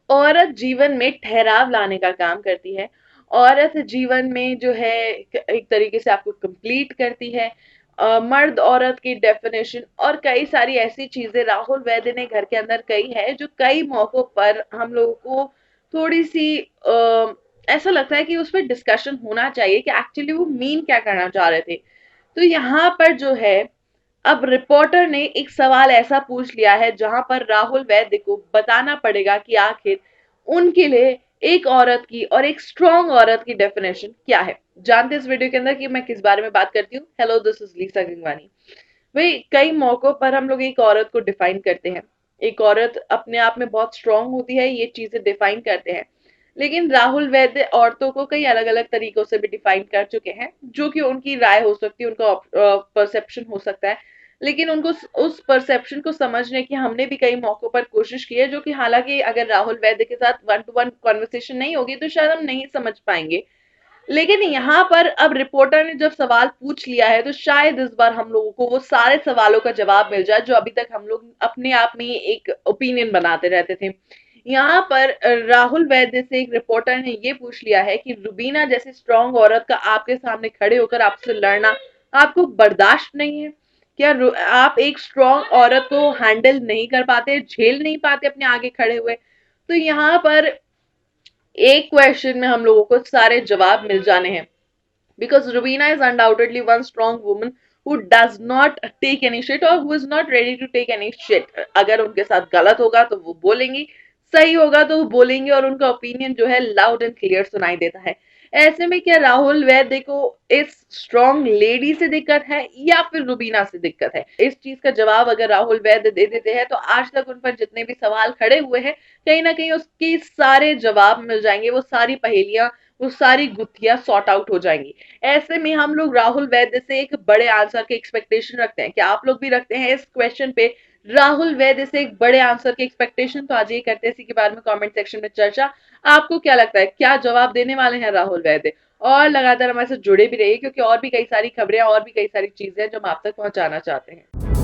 औरत जीवन में ठहराव लाने का काम करती है। औरत जीवन में जो है एक तरीके से आपको कंप्लीट करती है। मर्द औरत की डेफिनेशन और कई सारी ऐसी चीजें राहुल वैद्य ने घर के अंदर कही है जो कई मौकों पर हम लोगों को थोड़ी सी ऐसा लगता है कि उस पर डिस्कशन होना चाहिए कि एक्चुअली वो मीन क्या करना चाह रहे थे। तो यहाँ पर जो है, अब रिपोर्टर ने एक सवाल ऐसा पूछ लिया है जहां पर राहुल वैद्य को बताना पड़ेगा कि आखिर उनके लिए एक औरत की और एक स्ट्रॉन्ग औरत की डेफिनेशन क्या है। जानते हैं इस वीडियो के अंदर कि मैं किस बारे में बात करती हूँ। Hello, this is Lisa Gangwani. भाई, कई मौकों पर हम लोग एक औरत को डिफाइन करते हैं। एक औरत अपने आप में बहुत स्ट्रांग होती है, ये चीजें डिफाइन करते हैं। लेकिन राहुल वैद्य औरतों को कई अलग अलग तरीकों से भी डिफाइन कर चुके हैं, जो कि उनकी राय हो सकती है, उनका परसेप्शन हो सकता है। लेकिन उनको उस परसेप्शन को समझने की हमने भी कई मौकों पर कोशिश की है, जो कि हालांकि अगर राहुल वैद्य के साथ वन टू वन कॉन्वर्सेशन नहीं होगी तो शायद हम नहीं समझ पाएंगे। लेकिन यहाँ पर अब रिपोर्टर ने जब सवाल पूछ लिया है तो शायद इस बार हम लोगों को वो सारे सवालों का जवाब मिल जाए जो अभी तक हम लोग अपने आप में एक ओपिनियन बनाते रहते थे। यहाँ पर राहुल वैद्य से एक रिपोर्टर ने ये पूछ लिया है कि रुबीना जैसी स्ट्रांग औरत का आपके सामने खड़े होकर आपसे लड़ना आपको बर्दाश्त नहीं है क्या? आप एक स्ट्रांग औरत को हैंडल नहीं कर पाते, झेल नहीं पाते अपने आगे खड़े हुए? तो यहाँ पर एक क्वेश्चन में हम लोगों को सारे जवाब मिल जाने हैं। Because Rubina is undoubtedly one strong woman who does not take any shit or who is not ready to take any shit. अगर उनके साथ गलत होगा तो वो बोलेंगी, सही होगा तो वो बोलेंगे, और उनका ओपिनियन जो है लाउड एंड क्लियर सुनाई देता है। ऐसे में क्या राहुल वैद्य को इस स्ट्रॉन्ग लेडी से दिक्कत है या फिर रुबीना से दिक्कत है? इस चीज का जवाब अगर राहुल वैद्य दे देते हैं तो आज तक उन पर जितने भी सवाल खड़े हुए हैं, कहीं ना कहीं उसके सारे जवाब मिल जाएंगे। वो सारी पहेलियां, वो सारी गुत्थियां सॉर्ट आउट हो जाएंगी। ऐसे में हम लोग राहुल वैद्य से एक बड़े आंसर की एक्सपेक्टेशन रखते हैं। क्या आप लोग भी रखते हैं इस क्वेश्चन पे राहुल वैद्य से एक बड़े आंसर की एक्सपेक्टेशन? तो आज ये करते हैं इसी के बारे में कमेंट सेक्शन में चर्चा। आपको क्या लगता है, क्या जवाब देने वाले हैं राहुल वैद्य? और लगातार हमारे साथ जुड़े भी रहिए, क्योंकि और भी कई सारी खबरें और भी कई सारी चीजें हैं जो हम आप तक पहुंचाना चाहते हैं।